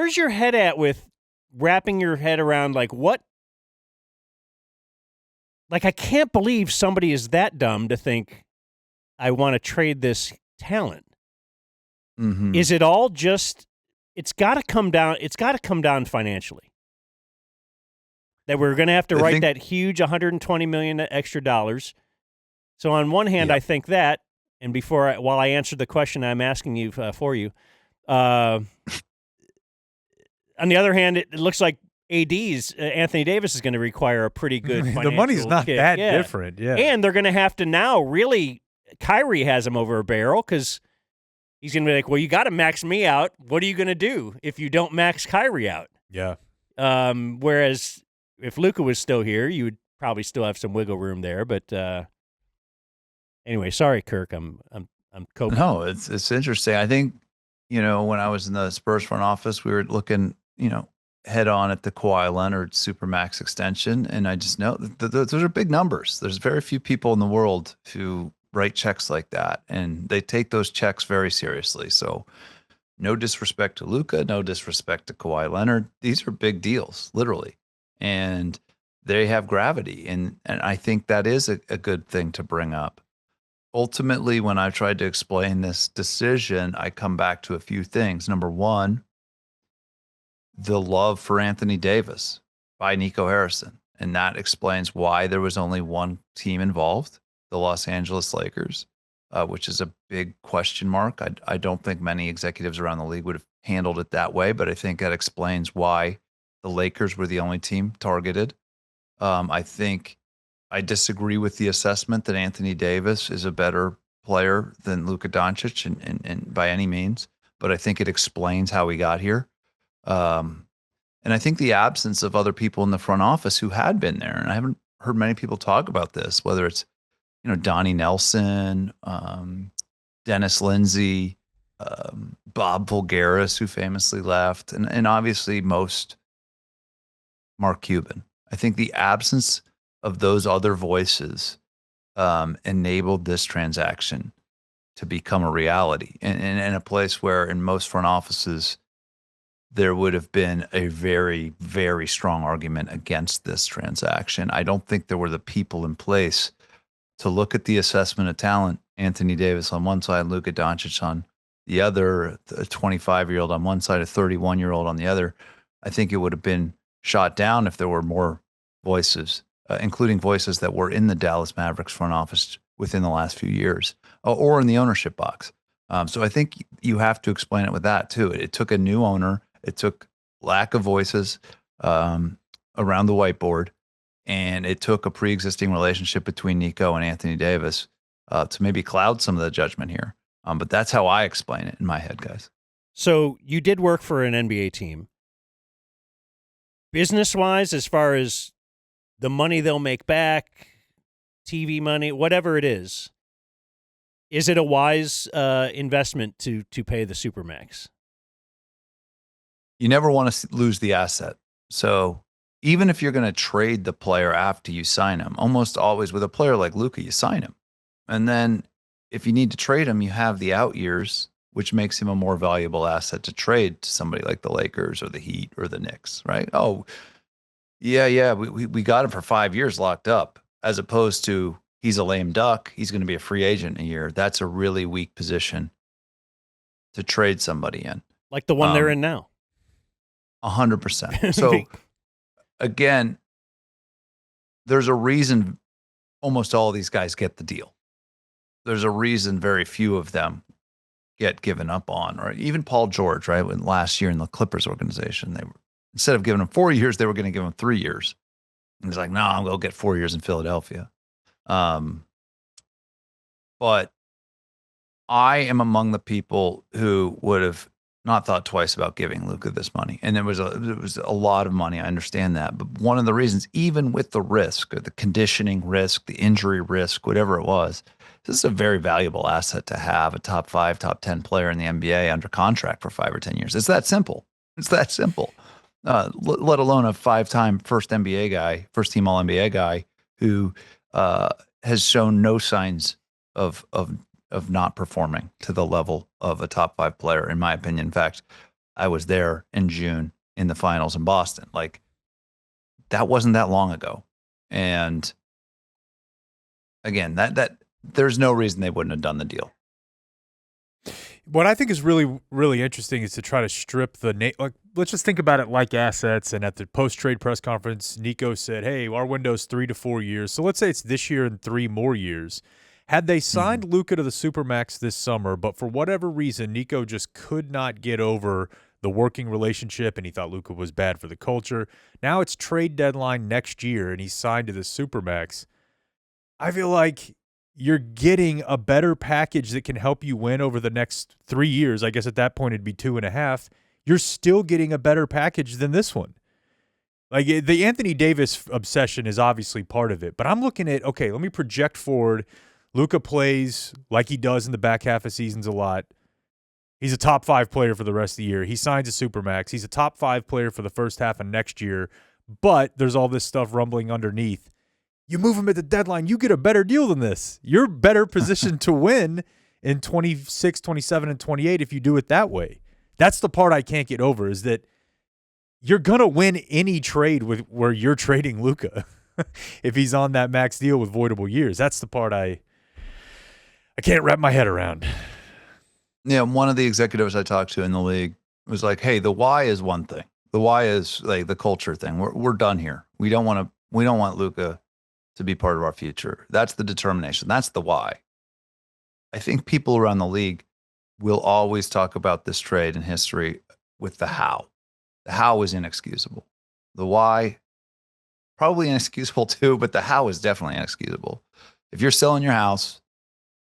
where's your head at with wrapping your head around what? I can't believe somebody is that dumb to think I want to trade this talent. Mm-hmm. Is it all just? It's got to come down. It's got to come down financially. That we're going to have to write that huge $120 million extra dollars. So on one hand, I think that, and while I answer the question I'm asking you for you, on the other hand, it looks like Anthony Davis is going to require a pretty good financial the money's not kick. that different, and they're going to have to now really. Kyrie has him over a barrel because he's going to be like, well, you got to max me out. What are you going to do if you don't max Kyrie out? Yeah. Whereas if Luka was still here, you would probably still have some wiggle room there. But anyway, sorry, Kirk. I'm coping. No, it's interesting. I think, when I was in the Spurs front office, we were looking, head on at the Kawhi Leonard Supermax extension. And I just know that those are big numbers. There's very few people in the world who write checks like that. And they take those checks very seriously. So no disrespect to Luka, no disrespect to Kawhi Leonard. These are big deals, literally. And they have gravity. And I think that is a good thing to bring up. Ultimately, when I've tried to explain this decision, I come back to a few things. Number one, the love for Anthony Davis by Nico Harrison. And that explains why there was only one team involved, the Los Angeles Lakers, which is a big question mark. I don't think many executives around the league would have handled it that way, but I think that explains why the Lakers were the only team targeted. I think I disagree with the assessment that Anthony Davis is a better player than Luka Doncic and by any means, but I think it explains how he got here. And I think the absence of other people in the front office who had been there, and I haven't heard many people talk about this, whether it's, Donnie Nelson, Dennis Lindsay, Bob Voulgaris, who famously left, and obviously most Mark Cuban. I think the absence of those other voices enabled this transaction to become a reality. And in a place where in most front offices, there would have been a very, very strong argument against this transaction. I don't think there were the people in place to look at the assessment of talent, Anthony Davis on one side, Luka Doncic on the other, a 25-year-old on one side, a 31-year-old on the other. I think it would have been shot down if there were more voices, including voices that were in the Dallas Mavericks front office within the last few years or in the ownership box. So I think you have to explain it with that too. It took a new owner. It took lack of voices around the whiteboard, and it took a pre-existing relationship between Nico and Anthony Davis to maybe cloud some of the judgment here. But that's how I explain it in my head, guys. So you did work for an NBA team. Business-wise, as far as the money they'll make back, TV money, whatever it is it a wise investment to pay the Supermax? You never want to lose the asset. So even if you're going to trade the player after you sign him, almost always with a player like Luka, you sign him. And then if you need to trade him, you have the out years, which makes him a more valuable asset to trade to somebody like the Lakers or the Heat or the Knicks, right? Oh, yeah, we got him for 5 years locked up, as opposed to he's a lame duck. He's going to be a free agent in a year. That's a really weak position to trade somebody in. Like the one they're in now. 100%. So again, there's a reason almost all of these guys get the deal. There's a reason very few of them get given up on, or even Paul George, right? When last year in the Clippers organization, they were, instead of giving him 4 years, they were going to give him 3 years. And he's like, no, I'm going to get 4 years in Philadelphia. But I am among the people who would have not thought twice about giving Luka this money. And there was a lot of money. I understand that. But one of the reasons, even with the risk or the conditioning risk, the injury risk, whatever it was, this is a very valuable asset to have a top 5, top 10 player in the NBA under contract for 5 or 10 years. It's that simple. It's that simple. Let alone a 5-time first NBA guy, first team All NBA guy who has shown no signs of not performing to the level of a top 5 player, in my opinion. In fact, I was there in June in the finals in Boston. Like, that wasn't that long ago. And again, that there's no reason they wouldn't have done the deal. What I think is really, really interesting is to try to strip the like. Let's just think about it like assets. And at the post-trade press conference, Nico said, "Hey, our window's 3 to 4 years. So let's say it's this year and 3 more years." Had they signed Luka to the Supermax this summer, but for whatever reason, Nico just could not get over the working relationship, and he thought Luka was bad for the culture. Now it's trade deadline next year, and he's signed to the Supermax. I feel like you're getting a better package that can help you win over the next 3 years. I guess at that point it'd be 2.5. You're still getting a better package than this one. Like, the Anthony Davis obsession is obviously part of it, but I'm looking at, okay, let me project forward. Luka plays like he does in the back half of seasons a lot. He's a top 5 player for the rest of the year. He signs a Supermax. He's a top 5 player for the first half of next year, but there's all this stuff rumbling underneath. You move him at the deadline, you get a better deal than this. You're better positioned to win in 26, 27, and 28 if you do it that way. That's the part I can't get over, is that you're going to win any trade with where you're trading Luka if he's on that max deal with voidable years. That's the part I can't wrap my head around. Yeah, one of the executives I talked to in the league was like, "Hey, the why is one thing. The why is like the culture thing. We're done here. We don't want Luka to be part of our future. That's the determination. That's the why." I think people around the league will always talk about this trade in history with the how. The how is inexcusable. The why, probably inexcusable too, but the how is definitely inexcusable. If you're selling your house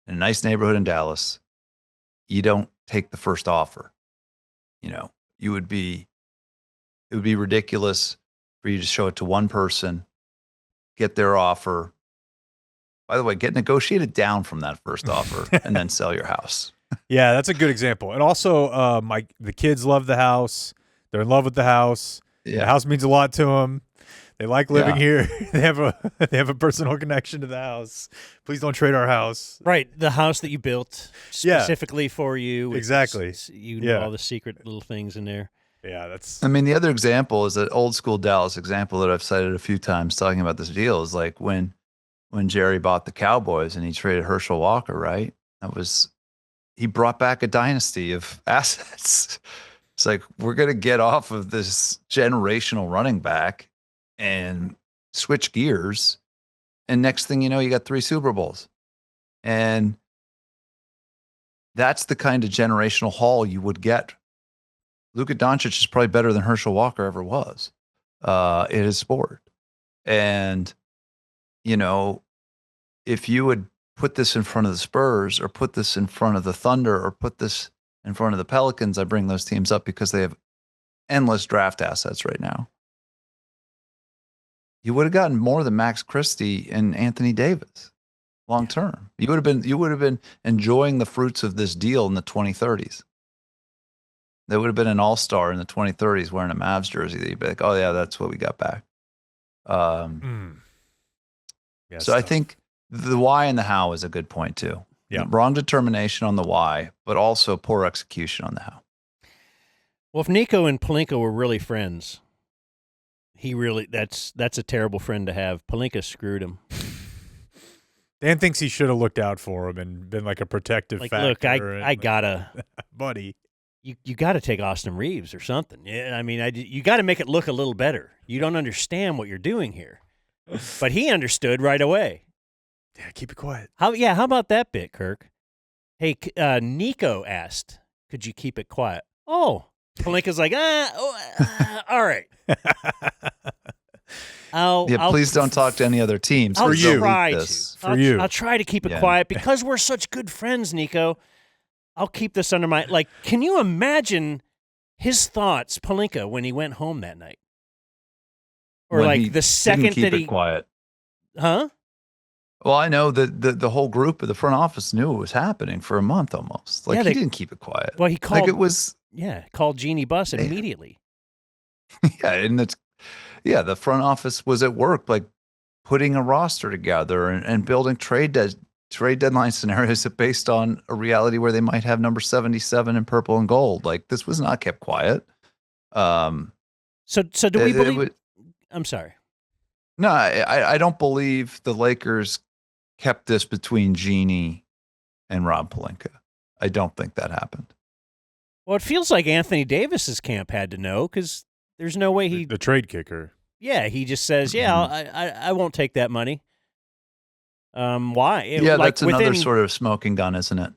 in a nice neighborhood in Dallas, you don't take the first offer. You know, it would be ridiculous for you to show it to one person, get their offer. By the way, get negotiated down from that first offer and then sell your house. Yeah, that's a good example. And also, the kids love the house. They're in love with the house. Yeah. The house means a lot to them. They like living here. They have a personal connection to the house. Please don't trade our house. Right, the house that you built specifically for you. Exactly. You know all the secret little things in there. Yeah, that's. I mean, the other example is an old school Dallas example that I've cited a few times talking about this deal is like when Jerry bought the Cowboys and he traded Herschel Walker, right? He brought back a dynasty of assets. It's like, we're going to get off of this generational running back and switch gears. And next thing you know, you got 3 Super Bowls. And that's the kind of generational haul you would get. Luka Doncic is probably better than Herschel Walker ever was in his sport. And, you know, if you would put this in front of the Spurs or put this in front of the Thunder or put this in front of the Pelicans, I bring those teams up because they have endless draft assets right now. You would have gotten more than Max Christie and Anthony Davis long term. You would have been enjoying the fruits of this deal in the 2030s. There would have been an all-star in the 2030s wearing a Mavs jersey that you'd be like, oh yeah, that's what we got back. So I think the why and the how is a good point too. Yeah. Wrong determination on the why, but also poor execution on the how. Well, if Nico and Pelinka were really friends, that's a terrible friend to have. Pelinka screwed him. Dan thinks he should have looked out for him and been like a protective factor. Look, I gotta, buddy. You got to take Austin Reeves or something. Yeah, I mean, you got to make it look a little better. You don't understand what you're doing here, but he understood right away. Yeah, keep it quiet. How about that bit, Kirk? Hey, Nico asked, "Could you keep it quiet?" Oh, Pelinka's like, all right. Please don't talk to any other teams. I'll try to keep it quiet because we're such good friends, Nico. I'll keep this under my, like, can you imagine his thoughts, Pelinka, when he went home that night? Or when like the second that he quiet. Huh? Well, I know that the whole group of the front office knew it was happening for a month almost. Like, he didn't keep it quiet. Well, he called. Like, it was. Yeah, called Jeannie Buss immediately. Yeah, and the front office was at work, like putting a roster together and building trade trade deadline scenarios based on a reality where they might have number 77 in purple and gold. Like, this was not kept quiet. So do we believe? I'm sorry. No, I don't believe the Lakers kept this between Jeannie and Rob Pelinka. I don't think that happened. Well, it feels like Anthony Davis's camp had to know, because there's no way the trade kicker. Yeah, he just says, I won't take that money. Why? Yeah, like that's another sort of smoking gun, isn't it?